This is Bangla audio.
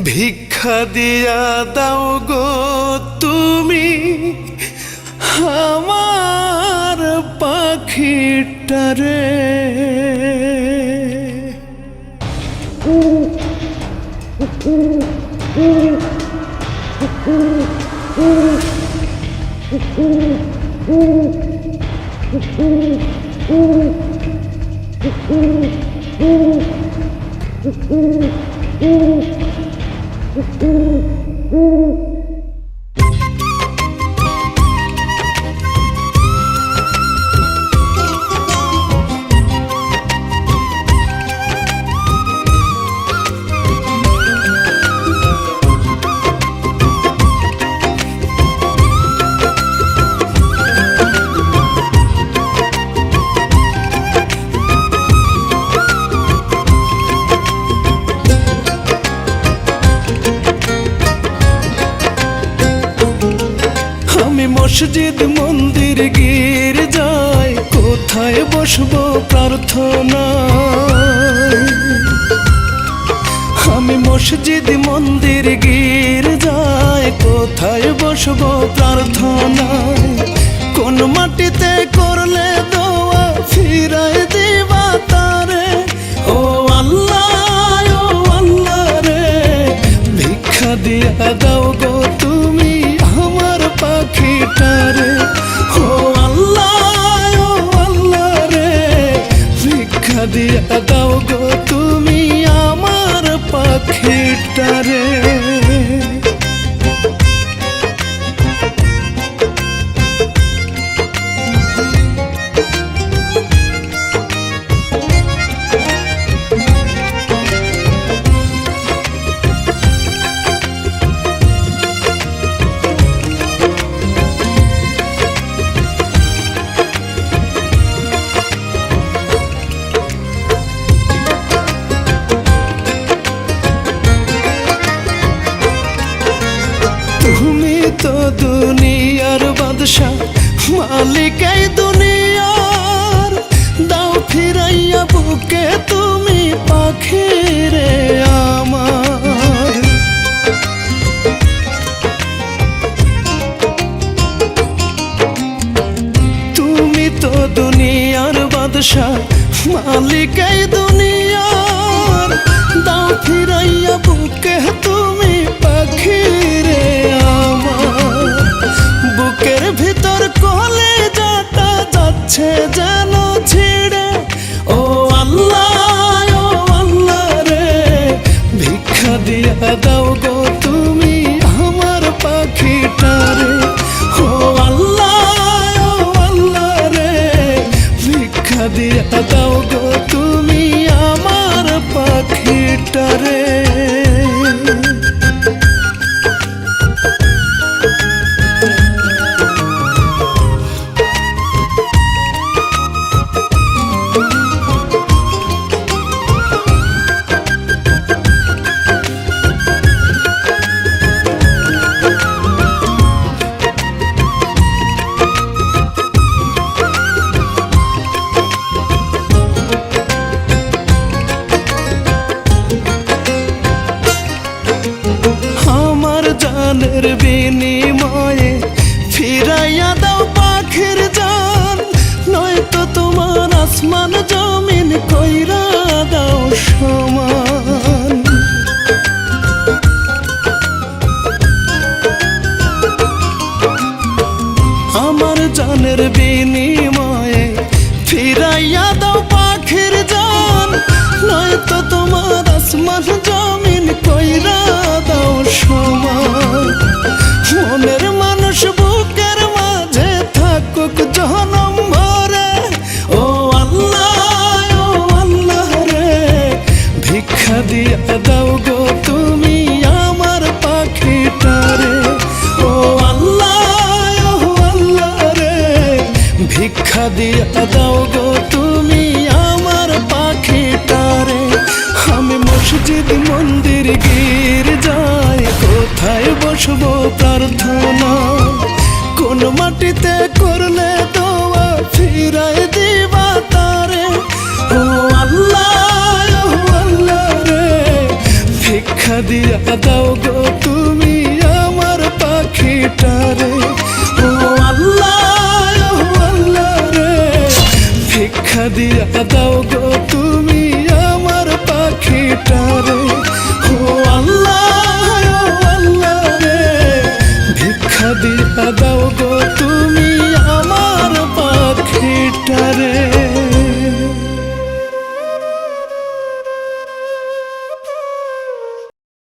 ভিক্ষা দিয়া দাও গো তুমি আমার পাখিটারে। মসজিদ মন্দির গির্জায় কোথায় বসবো প্রার্থনা। আমি মসজিদ মন্দির গির্জায় কোথায় বসবো প্রার্থনা। কোন মাটিতে করলে দোয়া ফিরায় দিবা তারে। ও আল্লাহ রে, ভিক্ষা দিয়া দাও গো তুমি আমার পাখিটারে। ও আল্লাহ রে, ভিক্ষা দিয়া দাও গো তুমি আমার পাখিটারে। তুমি তো দুনিয়ার বাদশা, মালিক এই দুনিয়ার। দাও ফিরাইয়া বুকে তুমি পাখিরে আমার। তুমি তো দুনিয়ার বাদশা, মালিক এই দুনিয়ার। দাও ফিরাইয়া বুকে তুমি পাখিরে আমার। বুকের ভিতর কলেজাটা যাচ্ছে যেন ছিড়ে। ও আল্লাহ রে, ভিক্ষা দিয়া দাও গো তুমি আমার পাখিটারে। ও আল্লাহ রে, ভিক্ষা দিয়া দাও গো তুমি আমার পাখিটারে। জানের বিনিময়ে ফিরাইয়া দাও পাখির জান। নয়তো তোমার আসমান জমিন কইরা দাও সমান। আমার জানের বিনিময়ে ফিরাইয়া দাও পাখির জান। নয়তো তোমার আসমান জমিন কইরা দাও সমান। মনের মানুষ বুকের মাঝে থাকুক জনম ভরে। ও আল্লাহ রে, ভিক্ষা দিয়া দাও গো তুমি আমার পাখিটারে। ও আল্লাহ রে, ভিক্ষা দিয়া দাও গো তুমি আমার পাখিটারে। আমি মসজিদ মন্দির গির্জা দিয়া দাও গো তুমি আমার পাখিটারে। ও আল্লাহ রে ভিক্ষা দিয়া দাও গো